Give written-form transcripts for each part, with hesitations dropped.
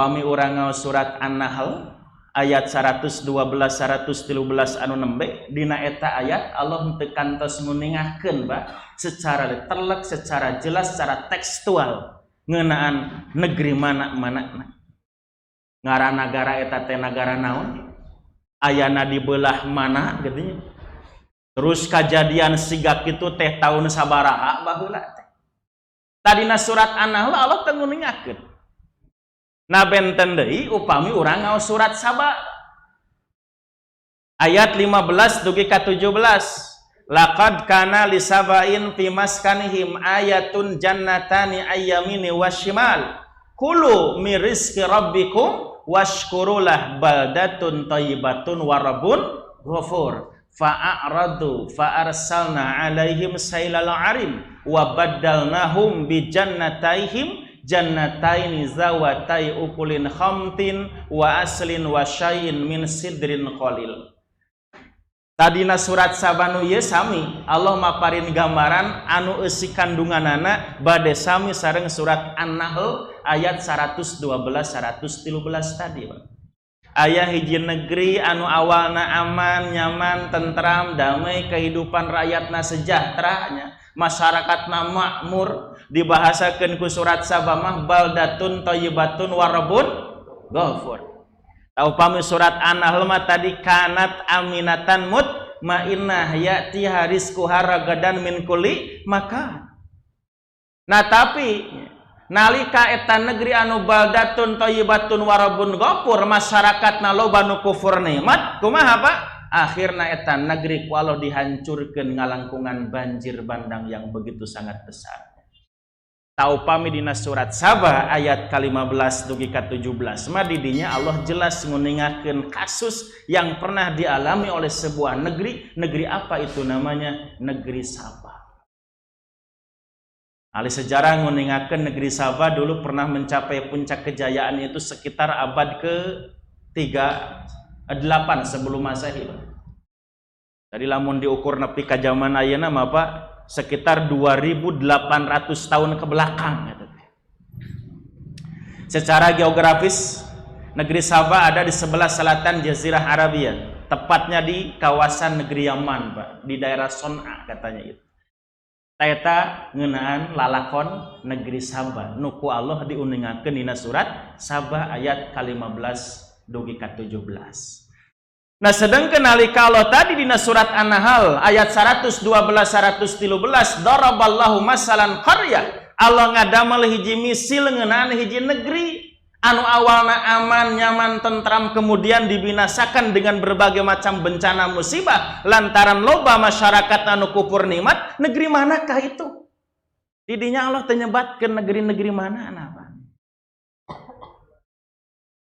Kami urang ngaos surat An-Nahl ayat 112 113 anu nembe dina eta ayat Allah teu kantos nguningakeun secara terlek, secara jelas, secara tekstual ngeunaan negeri mana-mana. Ngaran nagara eta teh nagara naon? Ayana di belah mana geunya? Terus kajadian siga kitu teh taun sabaraha baheula teh. Tadina surat An-Nahl Allah teu nguningakeun. Nah benten deui upami urang ngaos surat Saba ayat 15 dugi ka 17. Laqad kana lisabain fi maskanihim ayatun jannatani ayyamini wasyimal kulu min rizqi rabbikum washkurulah baldatun thayyibatun warabun ghafur fa'aradu fa'arsalna alaihim sailal arim wa baddalnahum bi jannataihim jannataini zawatai ukulin khamtin wa aslin wa syai'in min sidrin qalil. Tadina surat Sabanu ye sami Allah maparin gambaran anu eusi kandunganana bade sami sareng surat An-Nahl ayat 112 113 tadi. Aya hiji negeri anu awalna aman, nyaman, tentram, damai, kehidupan rakyatna sejahteranya, masyarakatna makmur, dibahasakeun ku surat Saba mah baldatun thayyibatun warabun ghafur. Upami surat An-Nahl mah tadi kanat aminatan mutmainnah ya'tiha rizquha ragadan min kulli makan. Nah tapi nalika eta negeri anu baldatun thayyibatun warabun ghafur masyarakatna loba nu kufur nikmat kumaha Pak? Akhirna eta negeri ku Allah dihancurkeun ngalangkungan banjir bandang yang begitu sangat besar. Taupami dina surat Saba ayat ke-15 dugi ke-17 mah didinya Allah jelas nguningakeun kasus yang pernah dialami oleh sebuah negeri apa itu namanya? Negeri Saba. Ahli sejarah nguningakeun negeri Saba dulu pernah mencapai puncak kejayaan itu sekitar abad ke-8 sebelum Masehi. Jadi lamun diukur nepi ka zaman ayeuna mah Pak sekitar 2.800 tahun ke belakang. Secara geografis, negeri Saba ada di sebelah selatan Jazirah Arabia, tepatnya di kawasan negeri Yaman, Pak, di daerah Son'a katanya itu. Taeta ngeunaan lalakon negeri Saba, nuku Allah diuningakeun dina surat Saba ayat ke-15 dugi ke-17. Nah sedangkan nalika Allah tadi dina surat An-Nahl ayat 112 113 daraballahu masalan qaryah Allah ngadamel hiji misil ngeunaan hiji negeri anu awalna aman nyaman tentram kemudian dibinasakan dengan berbagai macam bencana musibah lantaran loba masyarakat anu kufur nikmat. Negeri manakah itu? Didinya Allah tenyebatkeun negeri-negeri mana apa?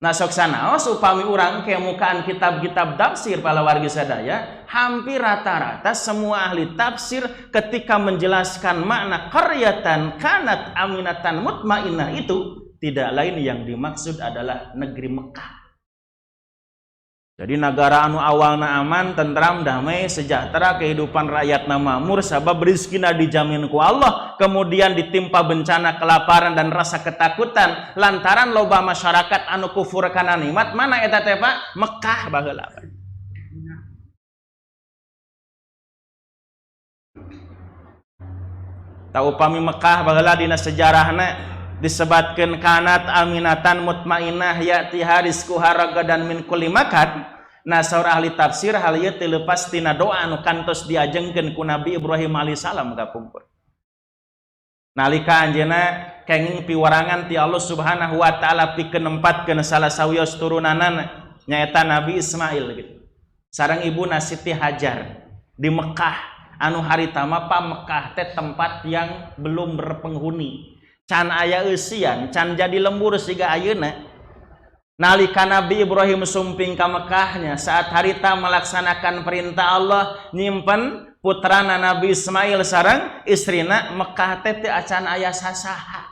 Nah sok sanaos upami urang kemukaan kitab-kitab tafsir para wargi sadaya hampir rata-rata semua ahli tafsir ketika menjelaskan makna qaryatan kanat aminatan mutmainnah itu tidak lain yang dimaksud adalah negeri Mekah. Jadi negara anu awalna aman, tentram, damai, sejahtera, kehidupan rakyatna makmur, sabab rizkina dijamin ku Allah, kemudian ditimpa bencana kelaparan dan rasa ketakutan lantaran loba masyarakat anu kufur kana nikmat. Mana eta teh Pak? Mekah baheula. Tau upami Mekah baheula dina sejarahna disebutkeun kanat aminatan mutmainnah ya'tiha rizquha ragadan min kulli makan. Nah saur ahli tafsir hal ieu teu leupas tina doa anu kantos diajengkeun ku Nabi Ibrahim alaihissalam kapungkur. Nalika anjeunna kenging piwarangan ti Allah Subhanahu wa taala pikeun nempatkeun salah sawios turunanna nyaeta Nabi Ismail gitu. Sareng ibuna Siti Hajar di Mekah anu harita mah Mekah teh tempat yang belum berpenghuni. Can aya eusian, can jadi lembur siga ayeuna. Nalika Nabi Ibrahim sumping ka Mekahnya saat harita melaksanakan perintah Allah nyimpen putrana Nabi Ismail sareng istrina Mekah teh teu acan aya sasaha.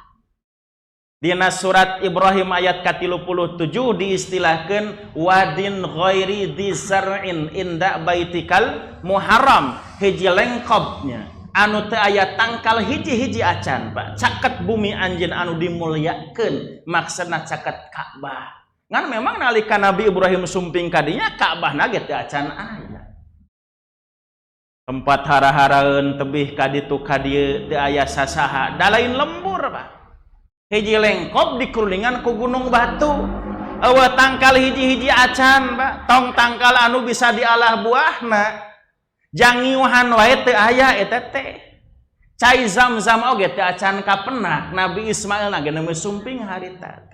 Dina surat Ibrahim ayat ke-37 diistilahkeun wadin ghairi dzar'in inda baitikal muharram, hiji lengkobnya anu teu aya tangkal hiji-hiji acan Pak, caket bumi anjeun anu dimulyakeun maksudna caket Ka'bah. Ngan memang nalika Nabi Ibrahim sumping kadinya Ka'bah na ge teu acan aya. Tempat hara-haraeun tebih ka ditu ka dieu teu aya sasaha, da lain lembur Pak. Hiji lengkop dikulingan ku gunung batu. Eueuh tangkal hiji-hiji acan Pak, tong tangkal anu bisa dialah buahna. Jangiuhan wae teu aya eta teh. Cai Zam-Zam oge teu acan kapenak. Nabi Ismail na ge neumeuh sumping harita.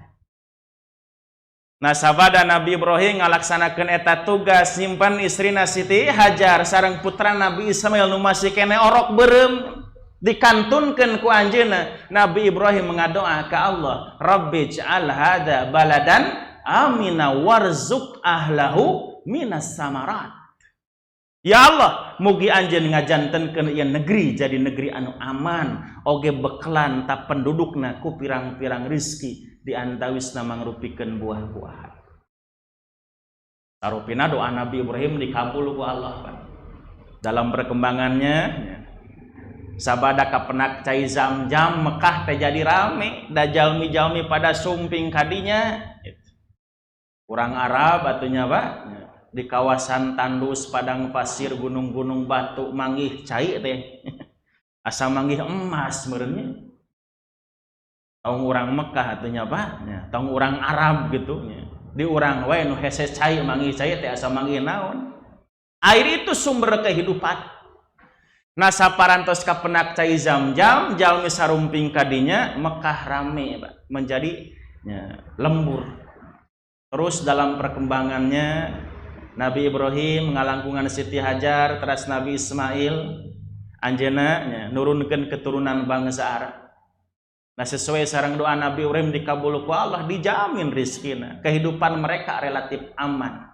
Nah sabada Nabi Ibrahim ngalaksanakeun eta tugas nyimpen istrina Siti Hajar sareng putra Nabi Ismail nu masih kene orok beureum dikantunkeun ku anjeunna. Nabi Ibrahim mengadoa ka Allah, Rabbi ja'al hada baladan amina warzuq ahlahu minas samarat. Ya Allah, mugi anjeun ngajantenkeun ieu negeri jadi negeri anu aman, oge bekelan ta pendudukna ku pirang-pirang rizki di antawisna mangrupikeun buah-buahan. Sarupina doa Nabi Ibrahim dikabul ku Allah Pak. Dalam perkembangannya sabada kapenak cai Zam-Zam Mekah teh jadi rame, da jalmi-jalmi pada sumping kadinya. Urang Arab atunya Pak. Di kawasan tandus padang pasir gunung-gunung batu manggih cai teh asa manggih emas meureunnya tong urang Mekah atunya Pak nya tong urang Arab gitu nya di urang wae nu hese cai manggih cai teh asa manggih naon air itu sumber kehidupan. Nah saparantos kapenak cai Zam-Zam jalmi sarumping kadinya Mekah rame Pak menjadi nya, lembur. Terus dalam perkembangannya Nabi Ibrahim ngalangkungan Siti Hajar teras Nabi Ismail anjeunna nurunkeun keturunan bangsa Arab. Nah sesuai sareng doa Nabi Ibrahim dikabul ku Allah dijamin rizkina, kehidupan mereka relatif aman.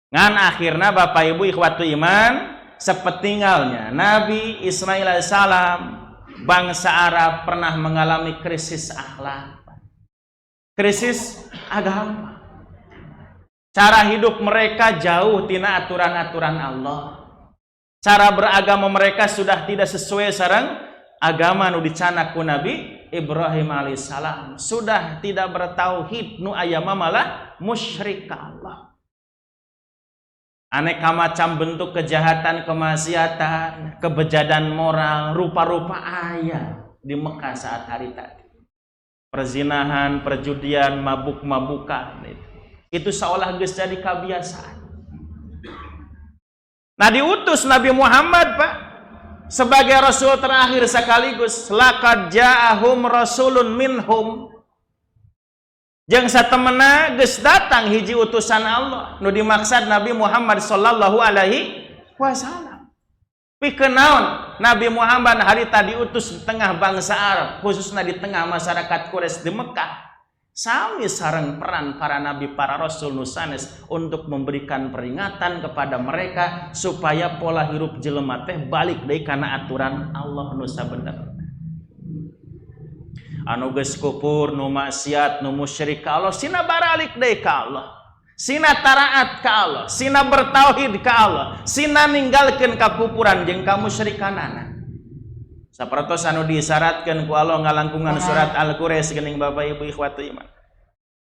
Ngan akhirna Bapak Ibu ikhwatu iman sepetinggalnya Nabi Ismail alaihissalam bangsa Arab pernah mengalami krisis akhlak, krisis agama. Cara hidup mereka jauh tina aturan-aturan Allah. Cara beragama mereka sudah tidak sesuai sareng agama nu dicana ku Nabi Ibrahim alaihissalam. Sudah tidak bertauhid nu aya malah musyrik ka Allah. Aneka macam bentuk kejahatan, kemaksiatan, kebejadan moral, rupa-rupa aya di Mekah saat hari tadi. Perzinahan, perjudian, mabuk-mabukan itu seolah geus jadi kebiasaan. Nah diutus Nabi Muhammad Pak sebagai rasul terakhir sekaligus laqad ja'ahum rasulun minhum. Jeung satemena geus datang hiji utusan Allah nu dimaksud Nabi Muhammad sallallahu alaihi wasallam. Pikeun naon Nabi Muhammad harita diutus di tengah bangsa Arab khususnya di tengah masyarakat Quraisy di Mekah. Sami sareng peran para nabi para rasul nusanes untuk memberikan peringatan kepada mereka supaya pola hidup jelema teh balik deui kana aturan Allah nu sabenerna. Anu geus kufur, nu maksiat, nu musyrik ka Allah, sina baralik deui ka Allah. Sina taraat ka Allah, sina bertauhid ka Allah, sina ninggalkeun kakufuran jeung kamusyrikanana. Sapertos anu disyaratkeun ku Allah ngalangkungan surat Al-Quraisy geuning Bapak Ibu ikhwatu iman.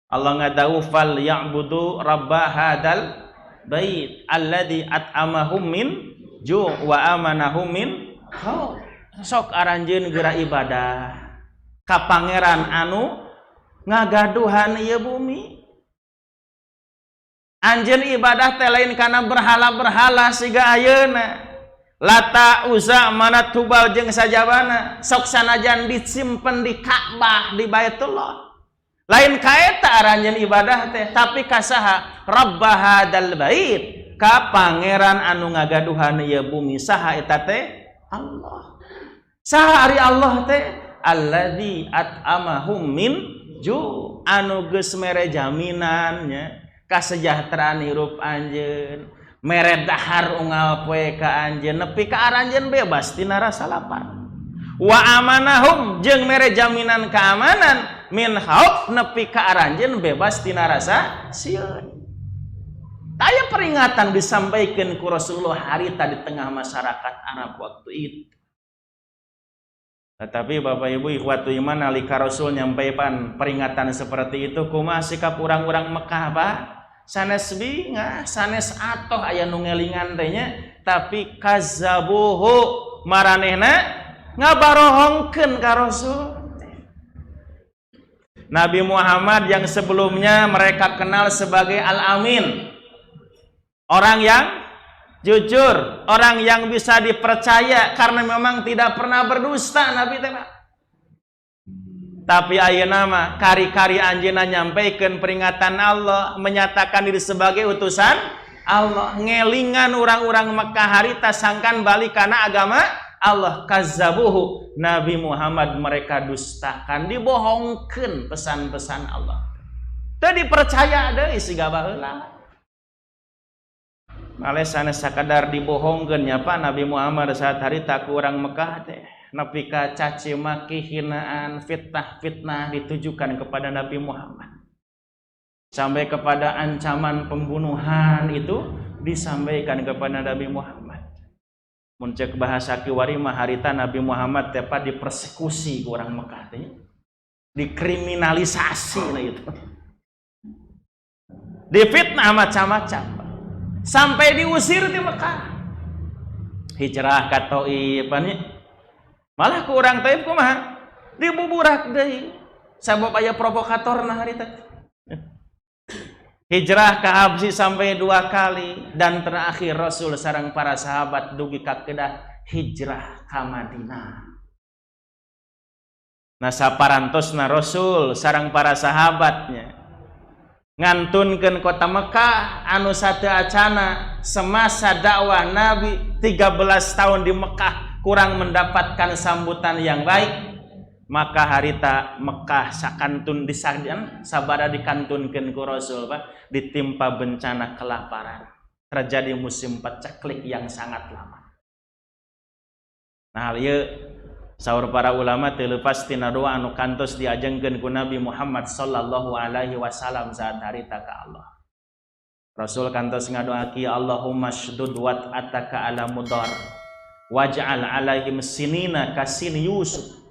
Allah ngadau fal ya'budu rabb hadzal bait alladzi at'amahum min ju' wa amanahum min khauf. Sok aranjeun geura ibadah ka pangeran anu ngagaduhan ieu bumi. Anjeun ibadah teh lain kana berhala-berhala siga ayeuna. Lata Uzza Manat Hubal jeung sajabana sok sanajan disimpen di Ka'bah di Baitullah lain kaeta aranjeun ibadah teh tapi ka saha Rabb hadzal bait ka pangeran anu ngagaduhan ieu bumi saha eta teh Allah. Saha ari Allah teh alladzi at'amahum min ju anu geus mere jaminan nya kasejahteraan hirup anjeun mere dahar unggal poe ka anjeun nepi ka aranjeun bebas tina rasa lapar wa amanahum jeung mere jaminan keamanan min khauf nepi ka aranjeun bebas tina rasa sieun. Aya peringatan disampaikan ku Rasulullah harita di tengah masyarakat Arab waktu itu. Tetapi Bapak Ibu ikhwatu iman nalika Rasul nyampaikan peringatan seperti itu kumaha sikap orang-orang Mekah Pak? Sanes bingah, sanes atoh aya nu ngelingan teh nya, tapi kazzabuhu maranehna ngabarohongkeun ka Rasul. Nabi Muhammad yang sebelumnya mereka kenal sebagai Al-Amin, orang yang jujur, orang yang bisa dipercaya karena memang tidak pernah berdusta Nabi teh. Tapi ayeuna mah kari-kari anjeunna nyampaikan peringatan Allah, menyatakan diri sebagai utusan Allah, ngelingan orang-orang Mekah harita sangkan balik karena agama Allah. Kazzabuhu, Nabi Muhammad mereka dustakan, dibohongkeun pesan-pesan Allah. Teu dipercaya deui siga baheula. Malih sanes sakadar dibohongkeun nya Pak Nabi Muhammad saat harita ku urang Mekah teh. Nepi ka caci maki, hinaan, fitnah ditujukan kepada Nabi Muhammad. Sampai kepada ancaman pembunuhan itu disampaikan kepada Nabi Muhammad. Mun ceuk bahasa kiwari mah harita Nabi Muhammad tepat dipersekusi ku urang Mekah teh. Dikriminalisasi na itu. Difitnah macam-macam. Sampai diusir di Mekah. Hijrah ka Thaif nya. Malah ku urang Thaif kumaha? Dibuburak deui. Sabab aya provokatorna harita. Hijrah ke Habsyi sampai 2 kali dan terakhir Rasul sareng para sahabat dugi ka kedah hijrah ka Madinah. Nah saparantosna Rasul sareng para sahabatnya ngantunkeun kota Mekah anu sateu acana semasa dakwah Nabi 13 tahun di Mekah kurang mendapatkan sambutan yang baik. Maka harita Mekah sakantun disadian sabada dikantunkeun ku Rasul Pak, ditimpa bencana kelaparan. Terjadi musim paceklik yang sangat lama. Nah hal ieu saur para ulama teu leupas tina doa anu kantos diajengkeun ku Nabi Muhammad sallallahu alaihi wasallam saat harita ka Allah. Rasul kantos ngadoaki Allahumma shdud wat'ataka ala mudar waj'al alaihim sinina kasini Yusuf.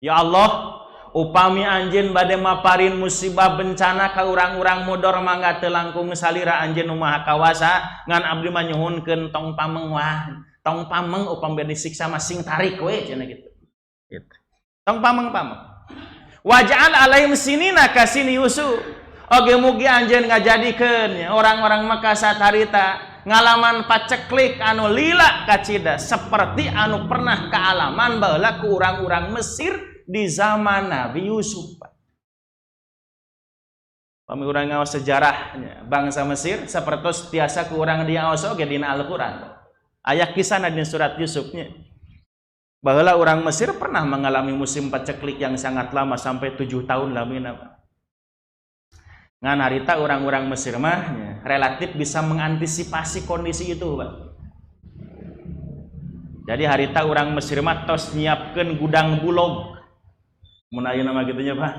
Ya Allah, upami anjeun bade maparin musibah bencana ka urang-urang Mudor mangga teu langkung salira anjeun nu maha kawasa ngan abdi mah nyuhunkeun tong pameng wah. Tong pameng upami disiksa mah sing tarik we cenah gitu. Tong pameng. Waj'al alaihim sinina kasini Yusuf. Oge mugi anjeun ngajadikeun orang-orang Mekah satarita ngalaman paceklik anu lila kacida seperti anu pernah kaalaman baheula ku urang-urang Mesir di zaman Nabi Yusuf. Pami urang ngaos sejarahnya bangsa Mesir sapertos tiasa ku urang diaos oge dina Al-Qur'an. Aya kisahna di surat Yusufnya. Baheula urang Mesir pernah mengalami musim paceklik yang sangat lama sampai 7 tahun lamina. Ngan harita orang-orang Mesir mah relatif bisa mengantisipasi kondisi itu, Pak. Jadi harita orang Mesir mah tos nyiapkeun gudang bulog. Mun ayeuna mah kitu nya, Pak.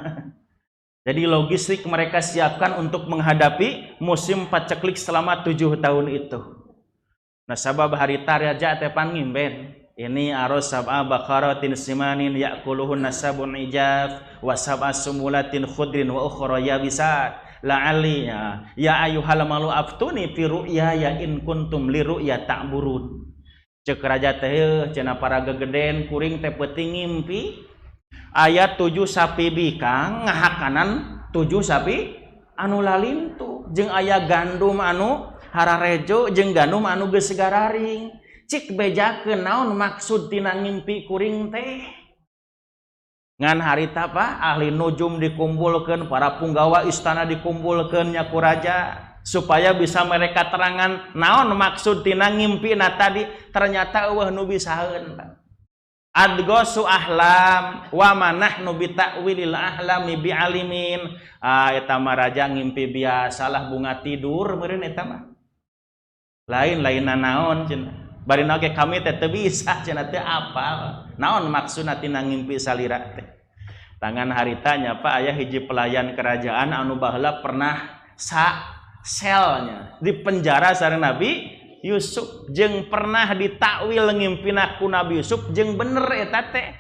Jadi logistik mereka siapkan untuk menghadapi musim paceklik selama 7 tahun itu. Nah, sabab harita raja teh pan ngimben. Ini aros sab'a baqaratin simanin ya'kuluhunna sab'un ijaf wa sab'a sumulatin khudrin wa ukhra yabisat. La'ali ya ayyuhal malu aftuni fi ru'ya in kuntum li ru'ya ta'burun. Ceuk raja teh cenah para gegeden kuring teh peuting ngimpi aya 7 sapi bikang ngahakanan 7 sapi anu lalintu jeung aya gandum anu hararejo jeung gandum anu geus segararing. Cik bejakeun naon maksud tina ngimpi kuring teh. Ngan harita Pak ahli nujum dikumpulkeun, para punggawa istana dikumpulkeun nya ku raja supaya bisa mereka terangan naon maksud tina ngimpina tadi. Ternyata eueuh nu bisaheun Pak. Adghasu ahlam wa manahnu bi ta'wilil ahlami bi alimin. Eta mah raja ngimpi biasalah bunga tidur meureun eta mah. Lain-lainna naon cenah. Bari oge kami teh teu bisa cenah teu apal naon maksudna tina ngimpi salira teh. Tangan haritanya Pak aya hiji pelayan kerajaan anu baheula pernah selnya di penjara sareng Nabi Yusuf jeung pernah ditakwil ngimpina ku Nabi Yusuf jeung bener eta teh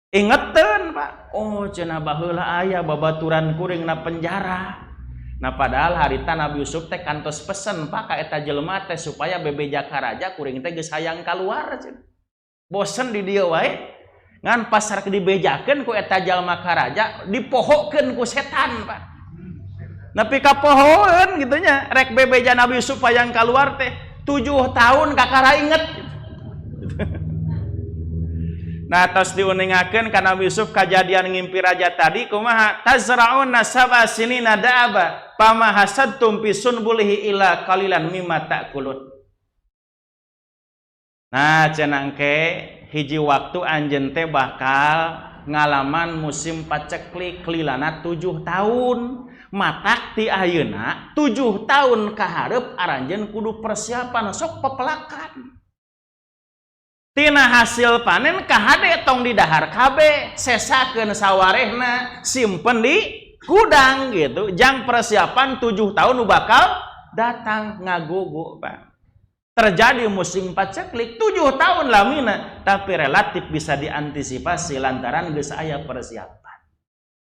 ingeteun Pak oh cenah baheula aya babaturan kuringna penjara nah padahal harita Nabi Yusuf teh kantos pesen Pak ka eta jelema teh supaya bebeja ka raja kuring teh geus hayang kaluar cenah bosen di dieu wae ngan pas rek dibejakeun ku eta jalma ka raja dipohokeun ku setan Pak nepi ka pohoeun gitu nya rek bebeja Nabi Yusuf hayang kaluar teh 7 tahun kakara inget nah tos diuningakeun ka Nabi Yusuf kajadian ngimpi raja tadi kumaha tazra'una sab'a sinina da'aba pama hasadtum fi sunbulihi ila qalilan mimma ta'kulun nah cenah engke hiji waktu anjeun teh bakal ngalaman musim paceklik lilana 7 tahun matak ti ayeuna 7 tahun ka hareup aranjeun kudu persiapan sok pepelakan tina hasil panen kahade tong didahar kabeh sesakeun sawarehna simpen di gudang gitu jang persiapan 7 tahun nu bakal datang ngagugu Pak terjadi musim paceklik 7 tahun lamina tapi relatif bisa diantisipasi lantaran geus aya persiapan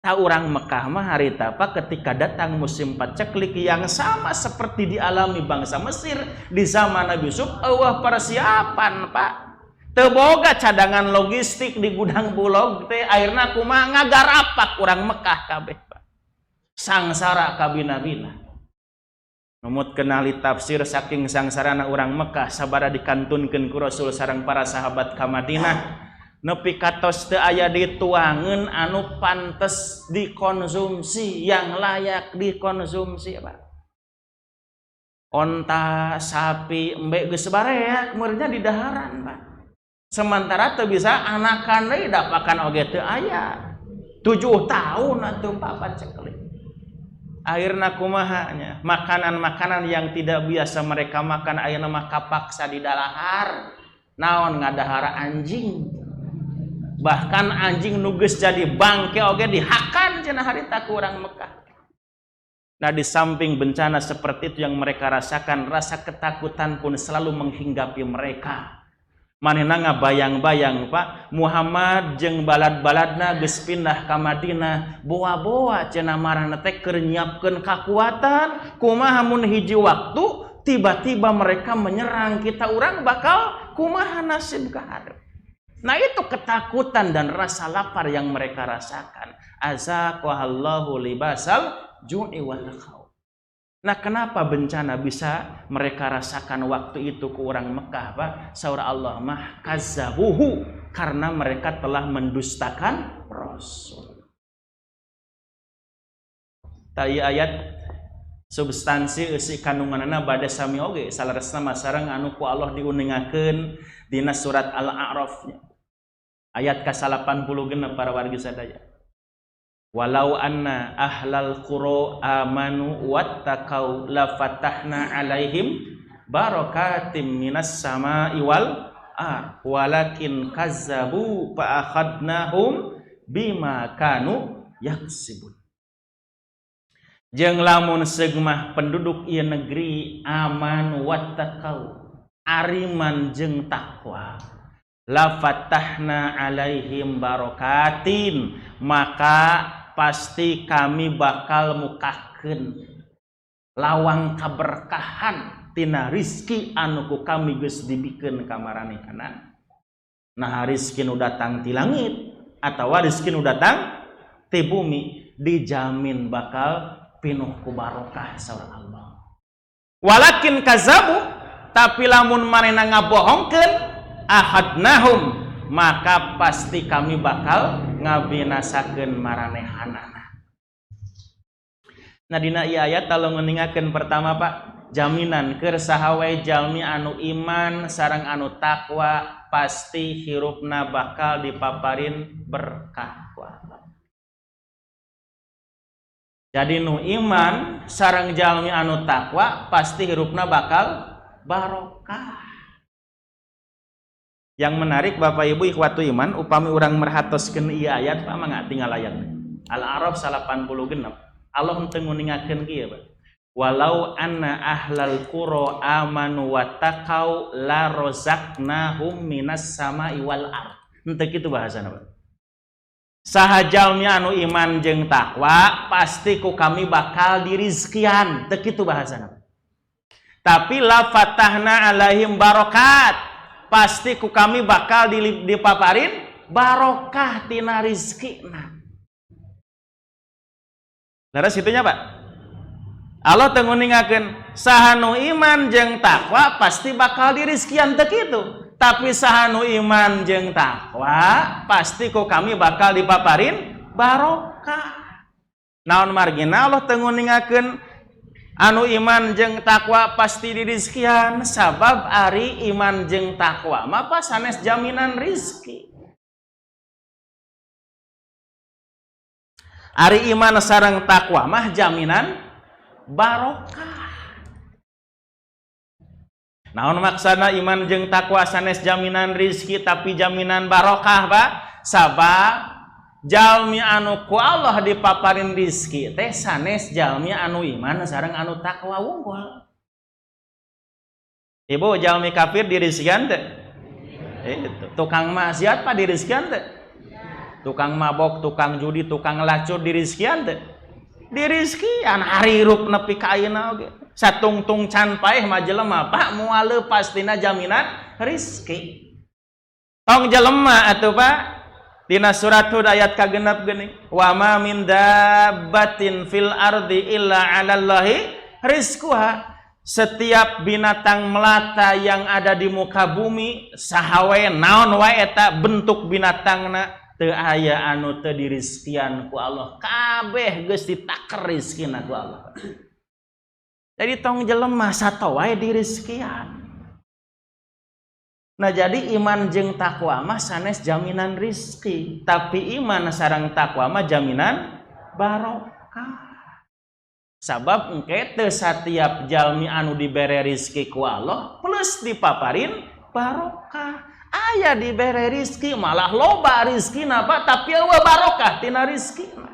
ta urang Mekah mah harita Pak ketika datang musim paceklik yang sama seperti dialami bangsa Mesir di zaman Nabi Yusuf eueuh persiapan Pak teu boga cadangan logistik di gudang bulog teh akhirna kumaha ngagarapak urang Mekah kabeh Pak sangsara kabina-bina numut kenali tafsir saking sangsarana urang Mekah sabada dikantunkeun ku Rasul sareng para sahabat ka Madinah nepi katos teu aya dituangeun anu pantes dikonsumsi yang layak dikonsumsi Pak onta sapi embe geus bareak meurnya di daharan Pak sementara teu bisa anakan deui dapakan oge teu aya 7 tahun atuh Pak paceklik akhirna kumaha nya makanan-makanan yang tidak biasa mereka makan ayeuna mah kapaksa di dalahar naon ngadahara anjing bahkan anjing nu geus jadi bangke oge dihakan cenah harita ku urang Mekah nah di samping bencana seperti itu yang mereka rasakan rasa ketakutan pun selalu menghinggapi mereka manehna ngabayang-bayang Pak Muhammad jeung balad-baladna geus pindah ka Madinah boa-boa cenah marahna teh keur nyiapkeun kakuatan kumaha mun hiji waktu tiba-tiba mereka menyerang kita urang bakal kumaha nasib ka hareup nah itu ketakutan dan rasa lapar yang mereka rasakan azaqahallahu libasal ju'i wal khauf nah kenapa bencana bisa mereka rasakan waktu itu ke orang Mekah Pak saur Allah mah kazzabuhu karena mereka telah mendustakan Rasul tai ayat substansi eusi kandunganna bade sami oge salaresna masareng anu ku Allah diuningakeun dina surat Al-A'raf ayat ke-80 para wargi sadaya walau anna ahlal qura amanu wattaqau la fatahna alaihim barakatim minas samai wal ard walakin kazzabu fa akhadnahum bima kanu yaksibun jeung lamun seugmah penduduk ieu negeri aman wattaqau ariman jeung takwa la fatahna alaihim barakatin maka pasti kami bakal mukakeun lawang kaberkahan tina rizki anu ku kami geus dibikeun ka maranehna nah rizki nu datang ti langit atawa rizki nu datang ti bumi dijamin bakal pinuh ku barokah saur Allah walakin kazabu tapi lamun manehna ngabohongkeun ahadnahum maka pasti kami bakal ngabinasakeun maranehanana. Nah dina ieu ayat talo ngeningakeun pertama Pak jaminan keur saha wae jalmi anu iman sareng anu takwa pasti hirupna bakal dipaparin berkah ku Allah. Jadi nu iman sareng jalmi anu takwa pasti hirupna bakal barokah. Yang menarik Bapak Ibu ikhwatu iman upami urang merhatoskeun ieu ayat Pak mangga tinggal ayat Al-A'raf 86 Allah teu nguningakeun kieu Pak walau anna ahlal qura amanu wattaqau la razaqnahum minas sama'i wal ard. Henteu kitu bahasana, Pak. Saha jalmi anu iman jeung takwa pasti ku kami bakal dirizkian, teu kitu bahasana. Tapi la fatahna alaihim barokat, pasti ku kami bakal dipaparin barokah tina rizkina. Leres itunya, Pak. Allah teu nguningakeun saha nu iman jeung takwa pasti bakal dirizkian teu kitu. Tapi saha nu iman jeung takwa pasti ku kami bakal dipaparin barokah. Naon margina Allah teu nguningakeun anu iman jeung takwa pasti dirizkian, sabab ari iman jeung takwa mah pas sanes jaminan rizki. Ari iman sareng takwa mah jaminan barokah. Naon maksana iman jeung takwa sanes jaminan rizki tapi jaminan barokah, Pak? Sabab jalmi anu ku Allah dipaparin rizki teh sanes jalmi anu iman sareng anu takwa unggul. Ibu jalmi kafir dirizkian teh? Tukang maksiat Pak dirizkian teh? Tukang mabok, tukang judi, tukang lacur dirizkian teh? Dirizkian harirup nepi ka ayeuna oge. Satungtung can paeh mah jelema Pak moal leupas tina jaminan rizki. Tong jelema atuh Pak tina surat Hud ayat kagenep geuning. Wa ma min dabbatin fil ardi illa 'alallahi rizquha. Setiap binatang melata yang ada di muka bumi saha wae naon wae eta bentuk binatangna teu aya anu teu dirizkian ku Allah, kabeh geus ditaker rizkina ku Allah. Jadi tong jelema sato wae dirizkian. Nah jadi iman jeung takwa mah sanes jaminan rizki, tapi iman sareng takwa mah jaminan barokah. Sabab engke teu satiap jalmi anu dibere rizki ku Allah plus dipaparin barokah. Aya dibere rizki malah loba rizkina Pak, tapi eueuh barokah tina rizkina.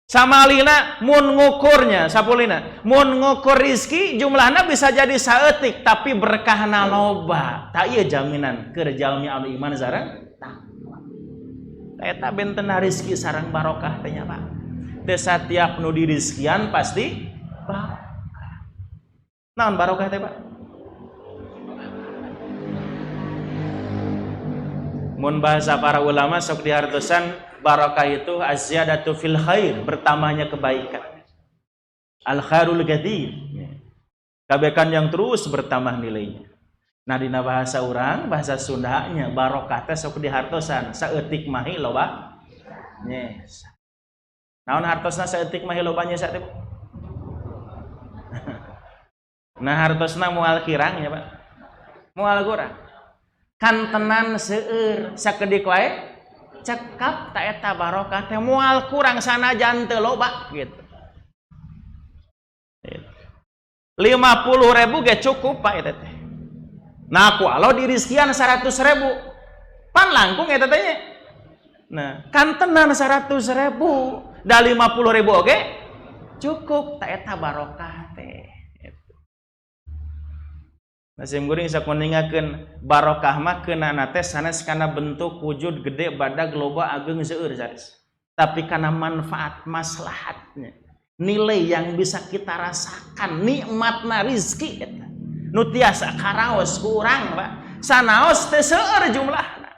Samalina mun ngukurnya sapulina, mun ngukur rizki jumlahna bisa jadi saeutik tapi berkahna loba. Ta ieu jaminan keur jalmi anu iman sareng takwa. Eta bentenna rizki sareng barokah teh nya Pak. Teu satiap nu dirizkian pasti barokah. Naon barokah teh Pak? Mun bahasa para ulama sok dihartosan barokah itu azyadatu fil khair, bertambahnya kebaikan. Al khairul gadir, kebaikan yang terus bertambah nilainya. Nah dina bahasa urang, bahasa Sundanya barokah teh sok dihartosan saeutik mah loba nyesa. Naon hartosna saeutik mah loba nyesa teh? Nah hartosna moal kirang ya Pak. Moal kurang. Kan tenan seueur sakedik wae cekap ta eta barokah teh moal kurang sanajan teu loba gitu. 50.000 ge cukup Pak eta teh. Nah ku Allah dirizkian 100.000. Pan langkung eta teh nya. Nah, kan tenan 100.000 da 50.000 oge cukup ta eta barokah teh. Nasim guring sok meningakeun barokah mah keunana teh sanes kana bentuk wujud gede badag loba ageng seueur sanes. Tapi kana manfaat maslahatnya, nilai yang bisa kita rasakan, nikmatna rizki eta. Nu tiasa karaos ku urang, Pak. Sanaos teu seueur jumlahna.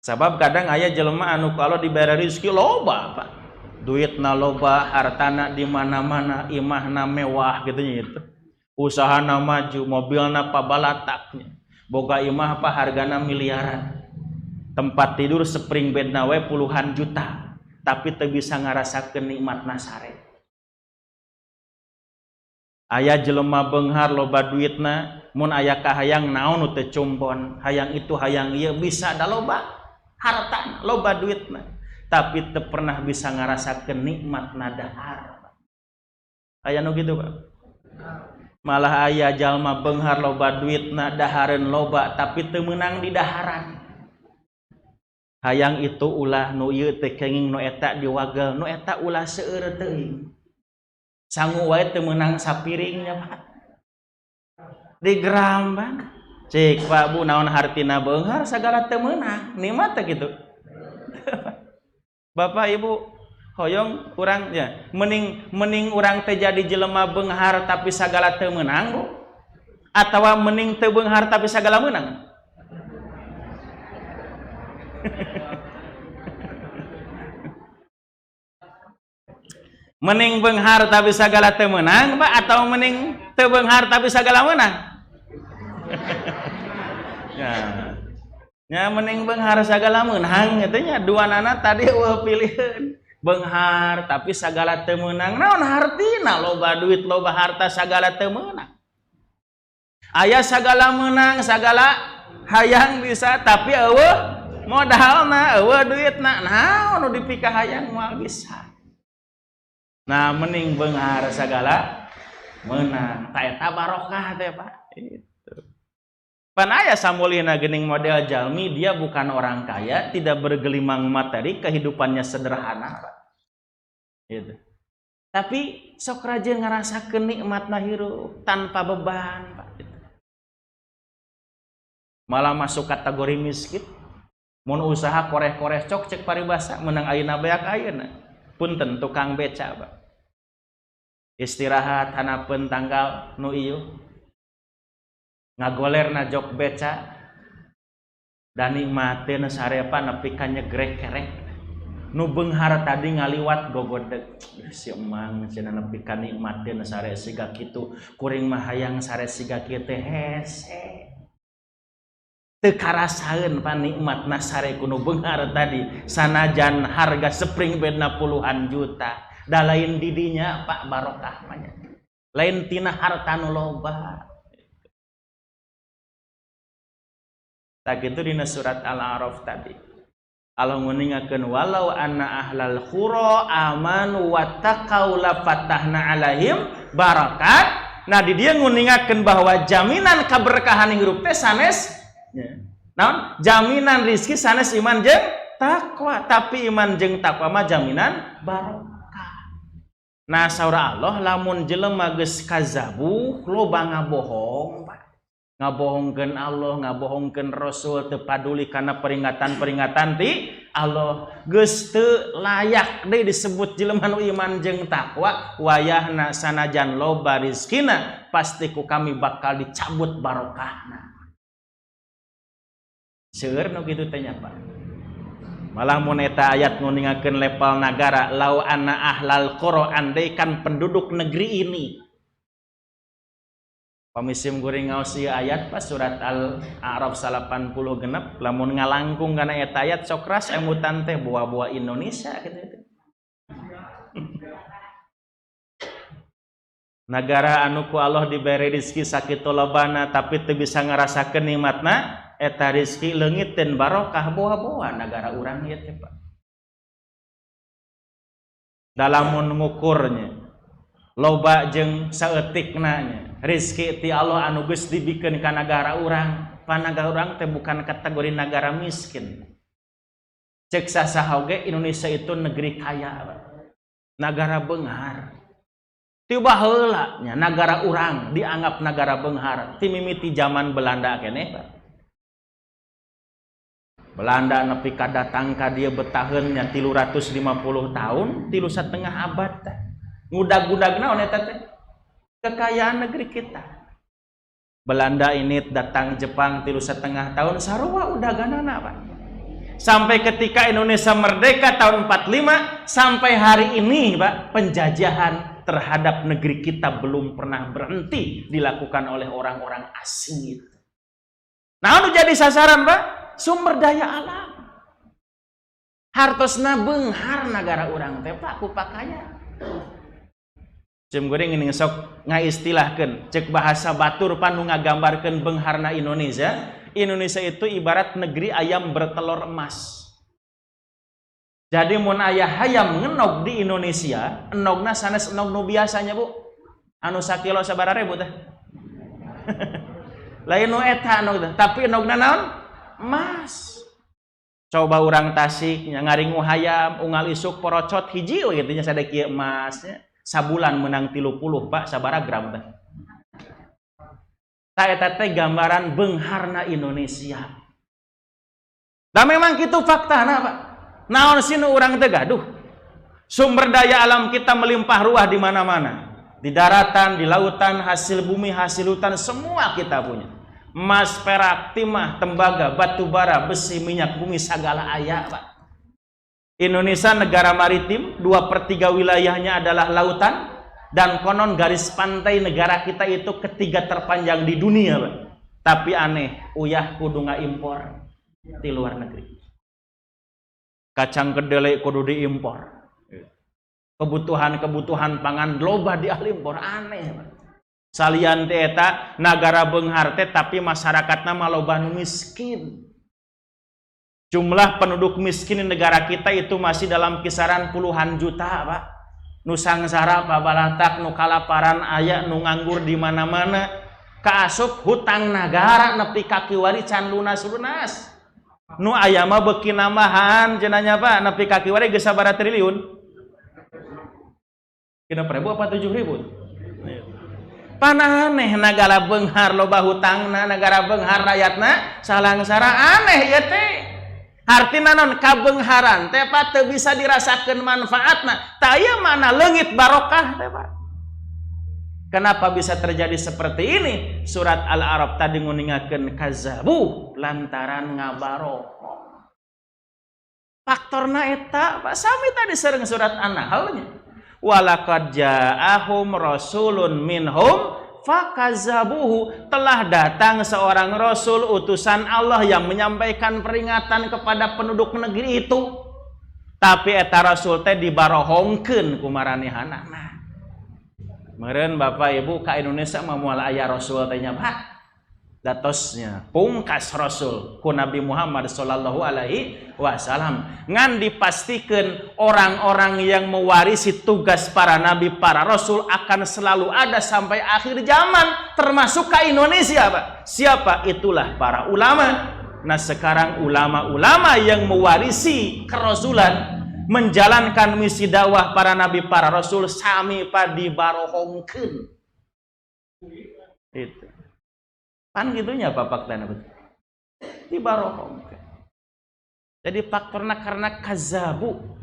Sabab kadang aya jelema anu kalau dibere rizki loba, Pak. Duitna loba, hartana di mana-mana, imahna mewah gitu nya itu. Usahana maju, mobilna pabalataknya, boga imah apa hargana miliaran, tempat tidur spring bedna we puluhan juta, tapi teu bisa ngarasakeun nikmatna sare. Aya jelema beunghar loba duitna, mun aya kahayang naon nu teu cumpon, hayang itu hayang ieu bisa da loba hartana, loba duitna, tapi teu pernah bisa ngarasakeun nikmatna dahar. Aya nu kitu Pak. Malah aya jalma beunghar loba duitna dahareun loba tapi teu meunang di daharan. hayang itu ulah nu ieu teh kenging nu eta diwagel nu eta ulah seueur teuing sangu wae teu meunang sapiringnya Pak digeramban cek Pak Bu naon hartina beunghar sagala teu meunang nikmat teh kitu Bapak Ibu hoyong urang ya mending urang teh jadi jelema beunghar tapi sagala teu meunang Bu atawa mending teu beunghar tapi sagala meunang mending beunghar tapi sagala teu meunang Pak atau mending teu beunghar tapi sagala meunang ya mending beunghar sagala meunang eta nya duanana tadi eueuh piliheun beunghar tapi sagala teu meunang naon hartina loba duit loba harta sagala teu meunang aya sagala meunang sagala hayang bisa tapi eueuh modalna eueuh duitna naon nu dipikah hayang moal bisa nah mending beunghar sagala meunang ta eta barokah teh Pak itu pan aya samulina geuning model jalmi dia bukan orang kaya tidak bergelimang materi kehidupannya sederhana Pak gitu tapi sok rajin ngarasakeun nikmatna hirup tanpa beban Pak gitu. Malah masuk kategori miskin mun usaha koreh-koreh cok cek paribasa menang ayeuna beak ayeuna punten tukang beca Pak istirahat hanapeun tanggal nu ieu ngagolerna jok beca dan nikmatin sarepa nepi ka nyegrek kerek nu beunghar tadi ngaliwat gogodeg si emang cenah nepi ka nikmatin sare siga kitu kuring mah hayang sare siga kieu teh hese teu karasaeun pa nikmatna sare kuno beunghar tadi sanajan harga spring bedna puluhan juta da lain didinya Pak barokah mah lain tina harta nu loba tak kitu dina surat Al-A'raf tadi Allah nguningakeun walau anna ahlal qura amanu wattaqau la fatahna alaihim barakat nah di dieu nguningakeun bahwa jaminan kaberkahan hirup teh sanes naon jaminan rizki sanes iman jeung takwa tapi iman jeung takwa mah jaminan barokah nah saura Allah lamun jelema geus kazabu loba ngabohong Pak ngabohongkeun Allah ngabohongkeun Rasul teu paduli kana peringatan-peringatan ti Allah geus teu layak deui disebut jelema nu iman jeung takwa wayahna sanajan loba rizkina pasti ku kami bakal dicabut barokahna seueur nu kitu teh nya Pak malah mun eta ayat nguningakeun level nagara lau anna ahlal qura andaikan penduduk negeri ini pamisim guring ngaos ieu ayat pas surat Al-A'raf 80 genep lamun ngalangkung kana eta ayat sok ras emutan teh buah-buah Indonesia gitu. Negara anu ku Allah diberi rezeki sakitu lobana tapi teu bisa ngarasakeun nikmatna eta rezeki leungit dan barokah buah-buah negara urang ieu teh Pak. Dalamun ngukurnya loba jeung saeutikna nya rezeki ti Allah anu geus dibikeun ka negara urang panagara urang teh bukan kategori negara miskin cek sasaha oge Indonesia itu negeri kaya negara beunghar tiba heula nya negara urang dianggap negara beunghar ti mimiti zaman Belanda keneh Pak Belanda nepi ka datang ka dieu betaheun nya 350 tahun 3,5 abad teh ngudag-udag naon eta teh kekayaan negeri kita Belanda ini datang Jepang 3,5 tahun sarua udaganana Pak sampai ketika Indonesia merdeka tahun 45 sampai hari ini Pak penjajahan terhadap negeri kita belum pernah berhenti dilakukan oleh orang-orang asing itu nah anu jadi sasaran Pak sumber daya alam hartosna beunghar negara urang teh Pak ku pakaya cem goreng ini sok ngaistilahkeun cek bahasa batur panu ngagambarkeun beungharna Indonesia itu ibarat negeri ayam bertelur emas jadi mun aya hayam ngenog di Indonesia enogna sanes enog nu biasanya Bu anu sakilo sabaraha ribu teh lain nu eta enog teh tapi enogna naon emas Coba orang Tasik ngaringu hayam unggal isuk porocot hiji we kitu nya sadeki emasnya sabulan menang 30 Pak sabaraha gram teh. Ta eta teh gambaran beungharna Indonesia. Da memang kitu faktana Pak. Naon sih nu urang teh gaduh. Sumber daya alam kita melimpah ruah di mana-mana. Di daratan, di lautan, hasil bumi, hasil hutan semua kita punya. Emas, perak, timah, tembaga, batu bara, besi, minyak bumi, segala aya Pak. Indonesia negara maritim, 2/3 wilayahnya adalah lautan, dan konon garis pantai negara kita itu ketiga terpanjang di dunia Pak. Tapi aneh, uyah kudu ngaimpor di luar negeri. Kacang kedelai kudu diimpor. Kebutuhan pangan loba diimpor, aneh Pak. Salian teh eta nagara beunghar teh tapi masyarakatna mah loba nu miskin. Jumlah penduduk miskin di negara kita itu masih dalam kisaran puluhan juta, Pak. Nu sangsara babalatak, nu kalaparan aya, nu nganggur di mana-mana. Kaasup hutang negara nepi ka kiwari can lunas-lunas. Nu aya mah beuki nambahan cenanya Pak, nepi ka kiwari geus sabaraha triliun? 6.000 apa 7.000? Pananeh negara beunghar loba hutangna, negara beunghar rakyatna salangsara aneh ya teh. Artina non kabeungharan teh Pak teu bisa dirasakeun manfaatna. Tah ieu mana leungit barokah teh Pak. Kenapa bisa terjadi seperti ini? Surat Al-A'raf tadi nguningakeun kazabu lantaran ngabarokoh. Faktorna eta Pak sami tadi sareng surat An-Nahl nya. Walaqad ja'ahum rasulun minhum fakazabuhu, telah datang seorang rasul utusan Allah yang menyampaikan peringatan kepada penduduk negeri itu, tapi eta rasul teh dibarohongkeun ku maranehanana. Meureun Bapak Ibu ka Indonesia mah moal aya rasul teh nya Pak. Datosnya pungkas rasul ku Nabi Muhammad sallallahu alaihi wasallam ngan dipastikeun orang-orang yang mewarisi tugas para nabi para rasul akan selalu ada sampai akhir zaman, termasuk ke Indonesia Pak. Siapa? Itulah para ulama. Nah sekarang ulama-ulama yang mewarisi kerasulan, menjalankan misi dakwah para nabi para rasul sami Pak dibarohongkeun. Itu pan gitunya apa faktanya betul? Dibarohongkeun. Jadi faktornya karena kazabu,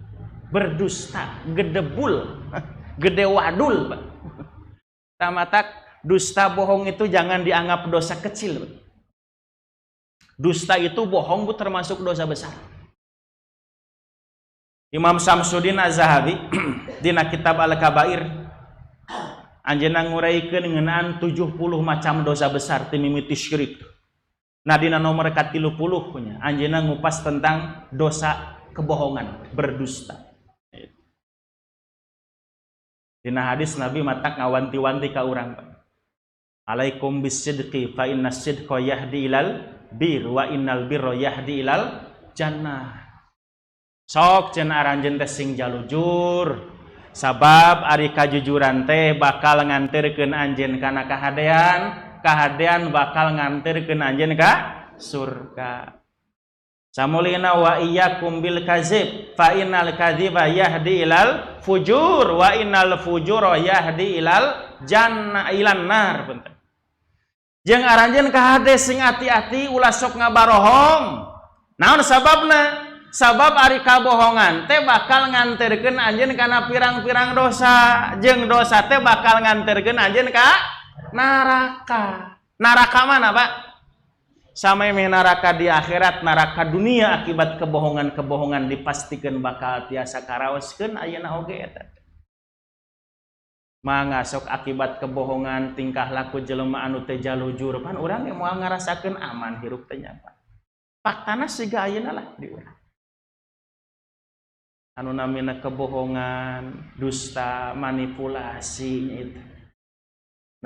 berdusta, gedebul, gede wadul. Tamatak dusta bohong itu jangan dianggap dosa kecil. Dusta itu bohong bu termasuk dosa besar. Imam Samsuddin Az-Zahabi dina kitab Al-Kabair anjeunna nguraykeun ngeunaan 70 macam dosa besar ti mimiti syirik. Nah dina nomor ka-30 nya anjeunna ngupas tentang dosa kebohongan, berdusta. Dina hadis Nabi matak ngawanti-wanti ka urang. Alaikum bisidqi fa inna sidqa yahdi ilal bir wa innal birra yahdi ilal jannah. Sok cenah aranjeun teh sing jalujur. Sabab ari kajujuran teh bakal nganterkeun anjeun kana kahadean, kahadean bakal nganterkeun anjeun ka surga. Samulina wa iyyakum bil kadzib fa innal kadziba yahdi ilal fujur wa innal fujura yahdi ilal jannah ilan nar. Punten. Jeung aranjeun kahade sing ati-ati ulah sok ngabarohong. Naon sababna? Sabab ari kabohongan teh bakal nganterkeun anjeun kana pirang-pirang dosa, jeung dosa teh bakal nganterkeun anjeun ka neraka. Neraka mana, Pak? Samai neraka di akhirat, neraka dunia akibat kebohongan-kebohongan dipastikeun bakal tiasa karaoskeun ayeuna oge eta. Mangga sok akibat kebohongan tingkah laku jelema anu teh jalujur pan urang ge moal ngarasakeun aman hirup teh nya, Pak. Faktana siga ayeuna lah di urang. Anu namina kebohongan, dusta, manipulasi itu.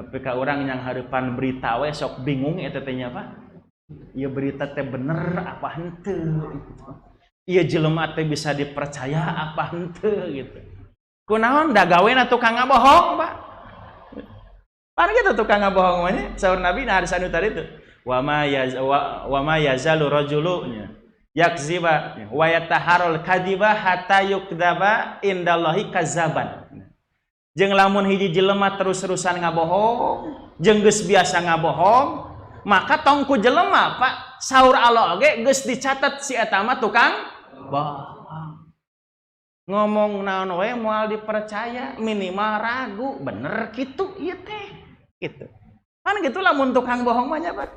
Nepi ka urang yang hareupan berita we sok bingung eta teh nya Pak. Ieu berita teh bener apa henteu? Ieu jelema teh bisa dipercaya apa henteu gitu. Kunaon da gawena tukang ngabohong, Pak? Pan kitu tukang ngabohong mah saur Nabi na hadis anu tadi itu. Wa ma yazalu rajulu nya yakziba wa yataharul kadiba hatta yukdaba indallahi kazaban. Jeung lamun hiji jelema terus-terusan ngabohong, jeung geus biasa ngabohong, maka tong ku jelema Pak, saur Allah oge geus dicatet si eta mah tukang bohong. Ngomong naon we moal dipercaya, minimal ragu, bener kitu ieu teh. Gitu. Kan gitu lamun tukang bohong mah nya Pak.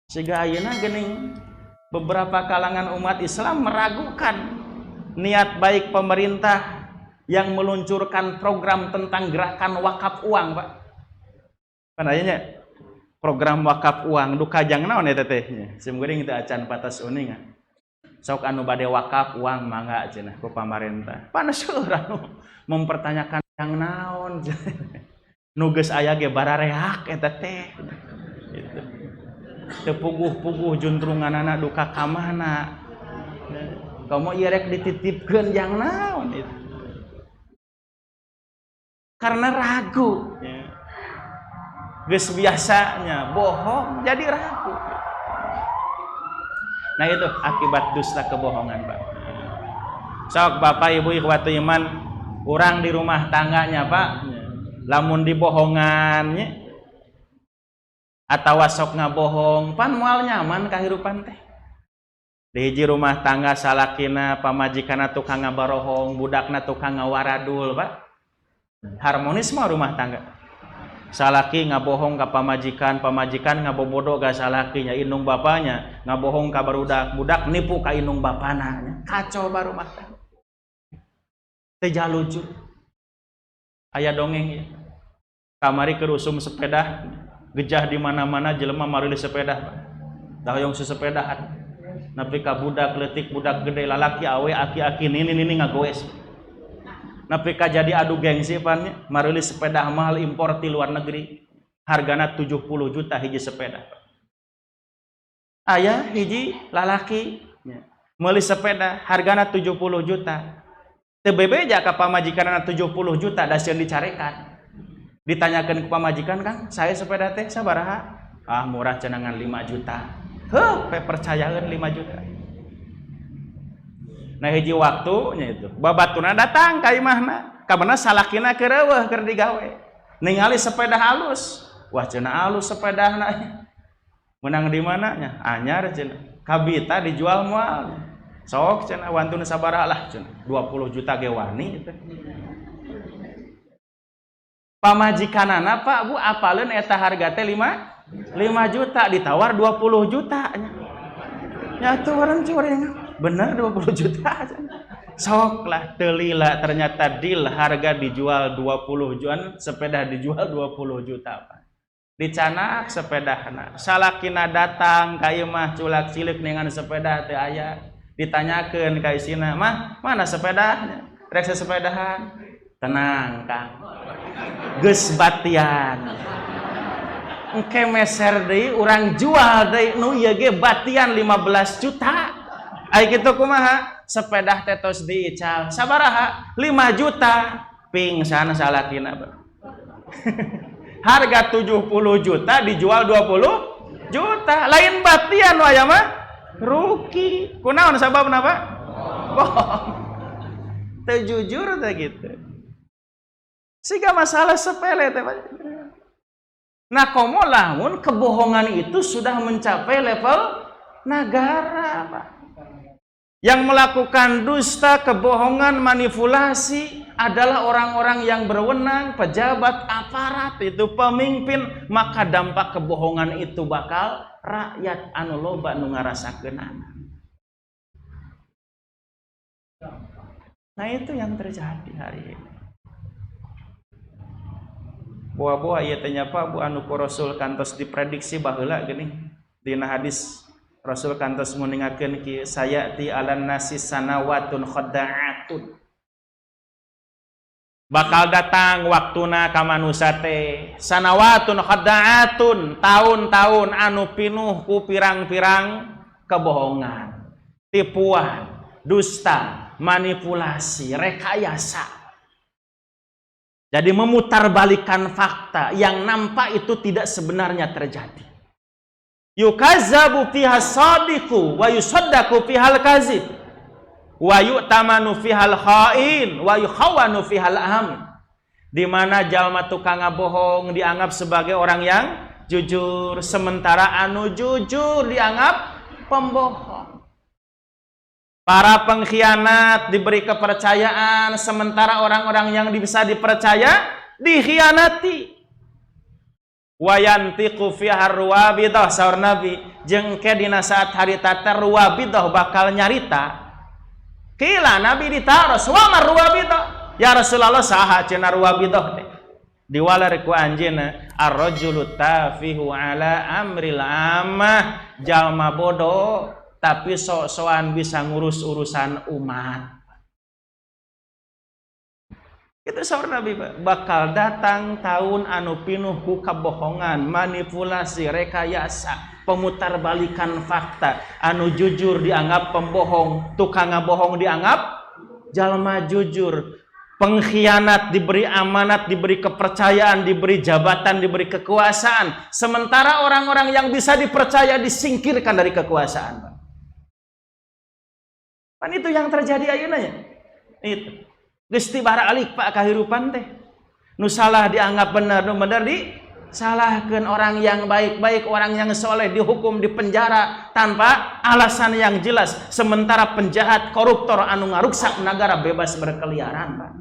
Siga ayeuna geuning beberapa kalangan umat Islam meragukan niat baik pemerintah yang meluncurkan program tentang gerakan wakaf uang, Pak. Panayanya program wakaf uang duka jang naon eta teh? Simgeuring teu acan patas uning. Sok anu bade wakaf uang mangga cenah ku pamarentah. Panas urang mempertanyakan yang naon. Nu geus aya ge barareak eta teh. Gitu. Teu puguh-puguh juntrunganana duka ka mana. Komo ieu rek dititipkeun yang naon itu. Karena ragu. Geus biasanya bohong jadi ragu. Nah itu akibat dusta kebohongan, Pak. Sok Bapak Ibu ikhwatu iman, urang di rumah tangganya, Pak, lamun dibohongannya atawa sok ngabohong, pan moal nyaman kahirupan teh. Di hiji rumah tangga salakina pamajikanna tukang ngabarohong, budakna tukang ngawaradul, Pak. Harmonis mah rumah tangga. Salaki ngabohong ka pamajikan, pamajikan ngabobodo ka salakinya, indung bapanya ngabohong ka barudak, budak nipu ka indung bapana. Kacau baru rumah tangga. Teu lucu. Aya dongeng ya. Kamari kerusum sepeda, gejah di mana-mana jelema marili sepeda, Pak. Dahoyong sesepedahan. Napi ka budak leutik, budak gede lalaki awe aki-aki nini ngagoes. Napi ka jadi adu gengsi pannya, marili sepeda mahal impor ti luar negeri. Hargana 70 juta hiji sepeda. Aya hiji lalaki meuli sepeda hargana 70 juta. Teu bebeja ka pamajikanna 70 juta da sieun dicarekan. Ditanyakeun ku pamajikan, "Kang, saya sepeda teh sabaraha?" "Ah, murah cenangan 5 juta." Heuh, percayaeun 5 juta. Nah hiji waktunya itu babatuna datang ka imahna, kamana salakina keureueuh keur digawe. Ningali sepeda halus. Wah cenah halus sepedana. Menang di mana nya? Anyar cenah. Kabita dijual moal. Sok cenah wantuna sabaraha lah cenah. 20 juta ge wani itu. Pamajikanana, "Pak, Bu, apaleun eta harga teh 5 juta ditawar 20 juta nya." Nya tuh orang curang. Bener 20 juta aja. Sok lah telila ternyata deal harga dijual 20 juta, sepeda dijual 20 juta, Pak. Dicanak sepedahna. Salakina datang ka ieu mah culak cilik ningan sepeda teu aya. Ditanyakeun ka isina, "Mah, mana sepedanya?" "Rek sepedahan." "Tenang, Kang. Geus batian. Engke meser deui urang jual deui nu ieu ge batian 15 juta." Ai kitu kumaha? Sepeda teh tos diical. Sabaraha? 5 juta. Pingsan salakina, Pak. Harga 70 juta dijual 20 juta. Lain batian wae mah rugi. Kunaon sababna, Pak? Bohong. Teu jujur teh gitu. Siga masalah sepele teh, Pak. Nah, komo lamun kebohongan itu sudah mencapai level negara, Pak. Yang melakukan dusta, kebohongan, manipulasi adalah orang-orang yang berwenang, pejabat, aparat, itu pemimpin, maka dampak kebohongan itu bakal rakyat anu loba nu ngarasakeunana. Nah, itu yang terjadi hari ini. Boa-boa ieu teh nya Pak, Bu anu ku Rasul kantos diprediksi baheula geuning dina hadis Rasul kantos nguningakeun ki sayati alan nasi sanawatun khadda'atun. Bakal datang waktuna ka manusia teh sanawatun khadda'atun, tahun-tahun anu pinuh ku pirang-pirang kebohongan, tipuan, dusta, manipulasi, rekayasa. Jadi memutarbalikan fakta yang nampak itu tidak sebenarnya terjadi. Yukazzabu fiha sadiqu wa yusaddaqu fihal kazib wa yu'tamanu fihal khain wa yukhawanu fihal amin. Di mana jalma tukang bohong dianggap sebagai orang yang jujur, sementara anu jujur dianggap pembohong. Para pengkhianat diberi kepercayaan, sementara orang-orang yang bisa dipercaya dikhianati. Wayantiqu fiha ruwabidah, saur Nabi, jeung ke dina saat harita teh ruwabidah bakal nyarita. Kila Nabi ditaros, wa mar ruwabidah? Ya Rasulullah, saha cenah ruwabidah teh? Diwalar ku anjeunna, ar-rajulu tafihu ala amril ammah, jalma bodoh tapi sok-sokan bisa ngurus urusan umat. Itu saur Nabi, bakal datang tahun anu pinuh ku kabohongan, manipulasi, rekayasa, pemutarbalikan fakta. Anu jujur dianggap pembohong, tukang ngabohong dianggap jalma jujur. Pengkhianat diberi amanat, diberi kepercayaan, diberi jabatan, diberi kekuasaan. Sementara orang-orang yang bisa dipercaya disingkirkan dari kekuasaan. Kan itu yang terjadi ayeuna nya. Itu. Geus tibara alik Pak kahirupan teh. Nu salah dianggap benar, nu benar disalahkeun. Orang yang baik-baik, orang yang soleh dihukum, dipenjara tanpa alasan yang jelas. Sementara penjahat, koruptor anu ngaruksak negara bebas berkeliaran, Pak.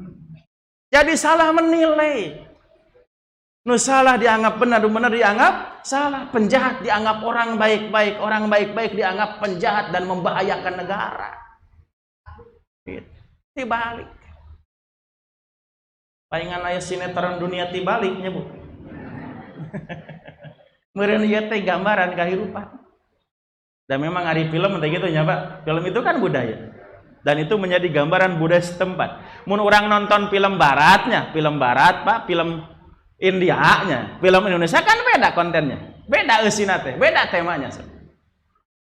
Jadi salah menilai. Nu salah dianggap benar, nu benar dianggap salah. Penjahat dianggap orang baik-baik, orang baik-baik dianggap penjahat dan membahayakan negara. Dibalik. Palingan aya sinetron dunia tibaliknya, Bu. Meureun ieu teh gambaran kahirupan. Dan memang ari film teh gitu nya, Pak. Film itu kan budaya. Dan itu menjadi gambaran budaya setempat. Mun orang nonton film baratnya, film barat, Pak, film Indianya, film Indonesia kan beda kontennya. Beda eusina teh, beda temanya.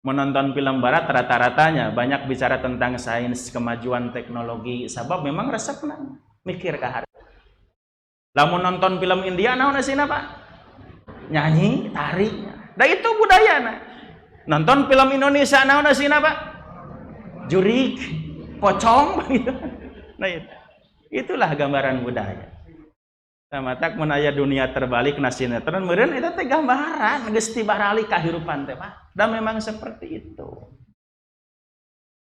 Menonton film barat rata-ratanya banyak bicara tentang sains, kemajuan teknologi, sebab memang resepna mikir ka hari. Lamun nonton film India naon asina, Pak? Nyanyi, tari. Da itu budayana. Nonton film Indonesia naon asina, Pak? Jurik, pocong gitu. Nah itu. Itulah gambaran budaya. Sama tak mun aya dunia terbalik na sinetron meureun eta teh gambaran geus tibara alik kahirupan teh, Pak. Dan memang seperti itu.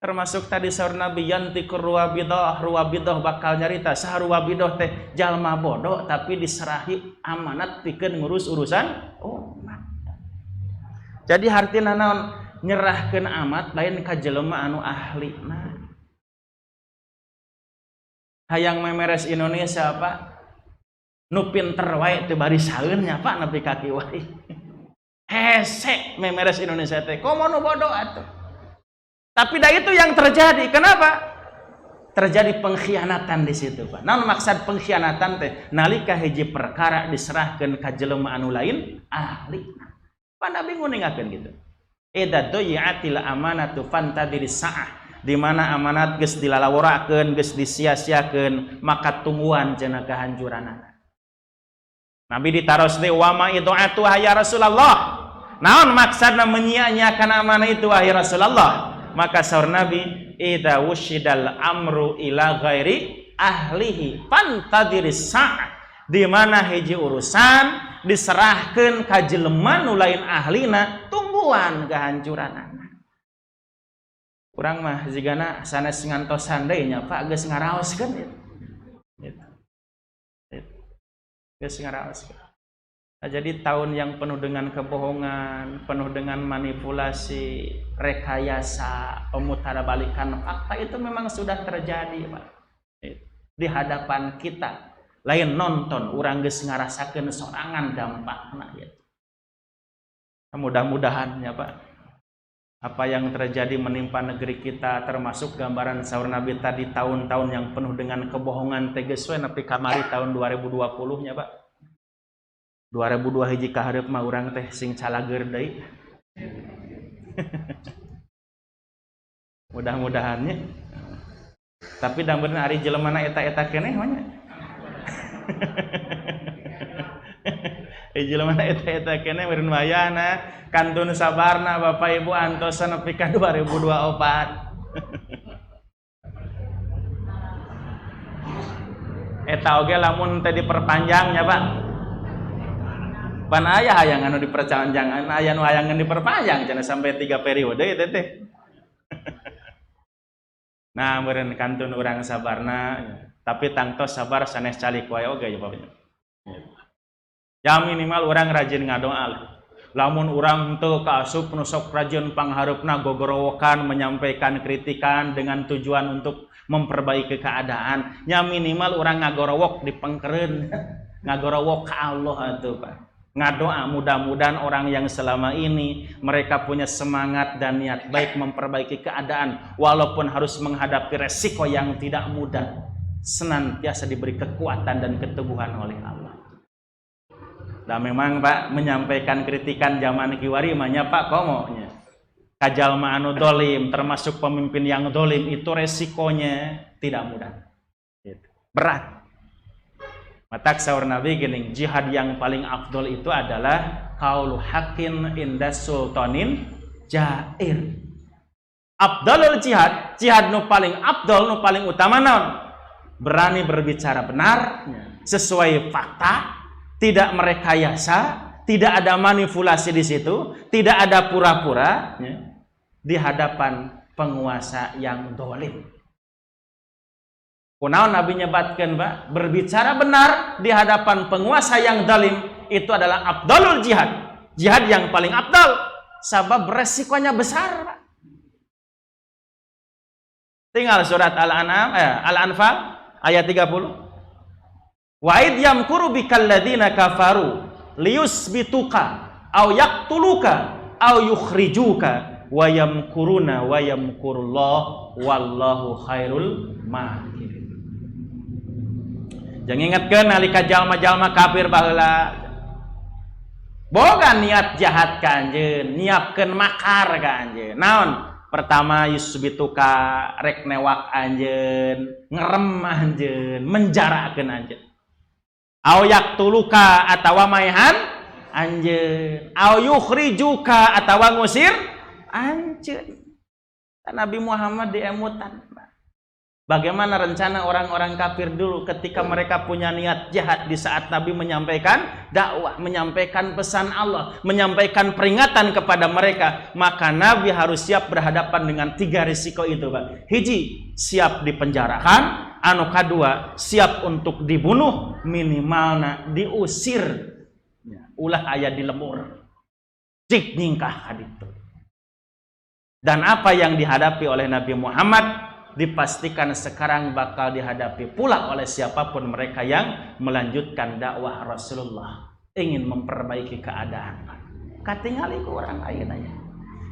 Termasuk tadi saur Nabi yantiqur ruwabidah, ruwabidah bakal nyarita. Saha ruwabidah teh jalma bodoh tapi diserahi amanat pikeun ngurus urusan umat. Jadi hartina naon? Nyerahkeun amat lain ka jelema anu ahlina. Hayang memeres Indonesia, Pak. Nu pinter wae teu bari saeun nya, Pak, nepi ka kieu wae. Hese memeres Indonesia teh. Komo nu bodoh atuh. Tapi dah itu yang terjadi. Kenapa? Terjadi pengkhianatan di situ, Pak. Naon maksud pengkhianatan teh? Nalika hiji perkara diserahkeun ka jelema anu lain ahli. Pak Nabi nguningakeun gitu. Idza duyi'atil amanatu fantadiris sa'ah. Di mana amanat geus dilalaworakeun, geus disia-siakeun, maka tungguan cenah kahancuranana. Nabi ditaros deui wa ma idu'atu ya Rasulullah. Naon maksudna menyia-nyiakan amanah itu wahai Rasulullah? Maka saur Nabi, idza wushidal amru ila ghairi ahlihi fantadiris sa'ah. Di mana hiji urusan diserahkeun ka jelema nu lain ahlina, tungguan kehancuranana. Urang mah jigana sanes ngantosan deui nya, Pak, geus ngaraoskeun gitu. Geus ngaraoskeun. Nah, jadi tahun yang penuh dengan kebohongan, penuh dengan manipulasi, rekayasa, pemutarbalikan fakta itu memang sudah terjadi, Pak. Di hadapan kita. Lain nonton, urang geus ngarasakeun sorangan dampakna ya. Mudah-mudahan ya, Pak. Apa yang terjadi menimpa negeri kita termasuk gambaran saur Nabi tadi tahun-tahun yang penuh dengan kebohongan teges we nepi kamari tahun 2020 nya, Pak. 2002 hiji ka hareup mah urang teh sing calageur deui. Mudah-mudahan nya. Tapi dambeuna ari jelemana eta-eta keneh mah nya. jelema eta kene meureun wayahna kantun sabarna Bapak Ibu antosan nepi ka 2024. Eta oge lamun teh diperpanjangnya Pak. Pan aya hayang anu diperpanjang, aya nu hayangan diperpanjang cenah sampai 3 periode eta teh. Nah, meureun kantun urang sabarna, tapi tangtos sabar sanes calik wae oge ya Bapak. Ya minimal urang rajin ngadoa. Lamun urang teu kaasup nu sok rajin pangharupna gogorowokan menyampaikan kritikan dengan tujuan untuk memperbaiki keadaan, nya minimal urang ngagorowok dipengkereun. Ngagorowok ka Allah atuh Pak. Ngadoa mudah-mudahan orang yang selama ini mereka punya semangat dan niat baik memperbaiki keadaan walaupun harus menghadapi resiko yang tidak mudah, senantiasa diberi kekuatan dan keteguhan oleh Allah. Dan memang Pak menyampaikan kritikan zaman kiwari manya Pak komonya kajalma anu dolim termasuk pemimpin yang dolim itu resikonya tidak mudah, berat. Matak sahur Nabi gini, jihad yang paling afdol itu adalah qaulu haqqin indas sultanin jair. Afdalul jihad, jihad nu paling afdol, nu paling utama naon? Berani berbicara benar, sesuai fakta, tidak merekayasa, tidak ada manipulasi di situ, tidak ada pura-pura di hadapan penguasa yang dolim. Kunaon Nabi nyebatkan Pak, berbicara benar di hadapan penguasa yang zalim itu adalah afdalul jihad. Jihad yang paling afdal, sebab resikonya besar Pak. Tinggal surat Al-Anfal ayat 30. Wa id yamkuru bikal ladzina kafaru liyusbituka aw yaqtuluka aw yukhrijuka wa yamkuruna wa yamkurullah wallahu khairul makirin. Jangan ingatkan nalika jalma-jalma kafir baheula boga niat jahat ka anjeun, nyiapkeun makar ka anjeun. Naon? Pertama yusbituka rek newak anjeun, ngerem anjeun, menjarakeun anjeun. Au yaqtuluka atawa maehan anjeun, au yukhrijuka atawa ngusir anjeun. Nabi Muhammad diemutan. Bagaimana rencana orang-orang kafir dulu ketika mereka punya niat jahat di saat Nabi menyampaikan dakwah, menyampaikan pesan Allah, menyampaikan peringatan kepada mereka, maka Nabi harus siap berhadapan dengan 3 risiko itu Pak. Hiji, siap dipenjarakan, anu kadua, siap untuk dibunuh, minimalna diusir. Ulah aya di lembur. Cik nyingkah kaditu. Dan apa yang dihadapi oleh Nabi Muhammad dipastikan sekarang bakal dihadapi pula oleh siapapun mereka yang melanjutkan dakwah Rasulullah, ingin memperbaiki keadaan. Katingali ku orang ayeuna.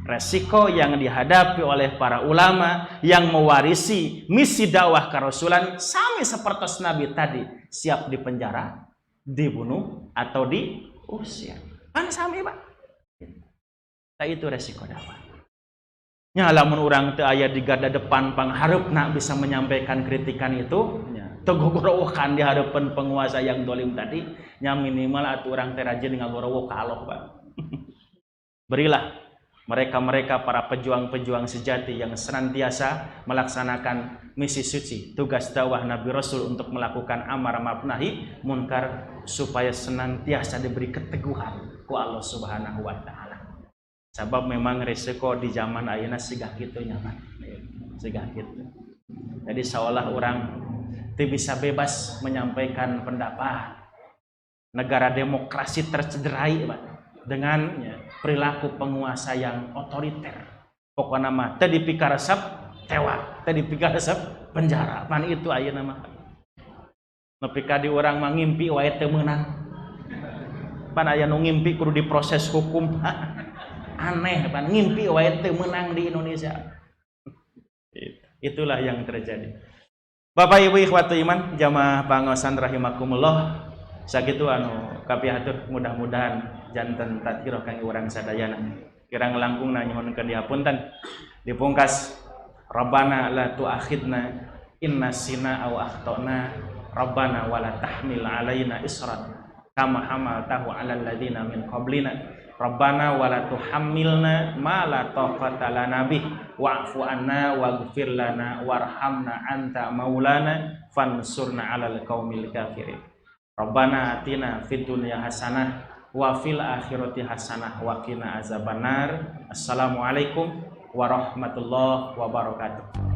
Resiko yang dihadapi oleh para ulama yang mewarisi misi dakwah kerasulan sami seperti Nabi tadi, siap dipenjara, dibunuh atau diusir. Kan sami Pak. Nah, itu resiko dakwah. Nya lamun urang teu aya di garda depan pangharepna bisa menyampaikan kritikan itu, teu gogorowokan di hadapan penguasa yang dolim tadi, nya minimal atuh urang teh rajin ngagorowo ka Allah, Pak. Berilah mereka-mereka para pejuang-pejuang sejati yang senantiasa melaksanakan misi suci, tugas dakwah Nabi Rasul untuk melakukan amar ma'ruf nahi munkar supaya senantiasa diberi keteguhan ku Allah Subhanahu wa taala. Sebab memang risiko di zaman ayeuna sigah kitu nya Pak. Sigah kitu. Jadi seolah orang teu bisa bebas menyampaikan pendapat. Negara demokrasi tercederai Pak dengan perilaku penguasa yang otoriter. Pokokna mah teu dipikaresep tewak, teu dipikaresep penjara. Pan itu ayeuna mah. Nepi ka di urang mah ngimpi wae teu meunang. Pan aya nu ngimpi kudu diproses hukum. Aneh Pan, ngimpi wae teu meunang di Indonesia. Itulah yang terjadi. Bapak Ibu ikhwatu iman jamaah pangosan rahimakumullah, sakitu anu kapihatur mudah-mudahan janten tadkirah kangge urang sadayana. Kirang langkungna nyuhunkeun dihapunten. Dipungkas Rabbana la tu'akhidna inna sina aw akhtana Rabbana wala tahmil alaina isran kama hamaltahu 'alal ladzina min qablina. Rabbana wa la tuhammilna ma la taqata lana bih wa'fu anna waghfir lana warhamna anta maulana fansurna 'alal qaumil kafirin. Rabbana atina fid dunya hasanah wa fil akhirati hasanah wa qina azabannar. Assalamualaikum warahmatullahi wabarakatuh.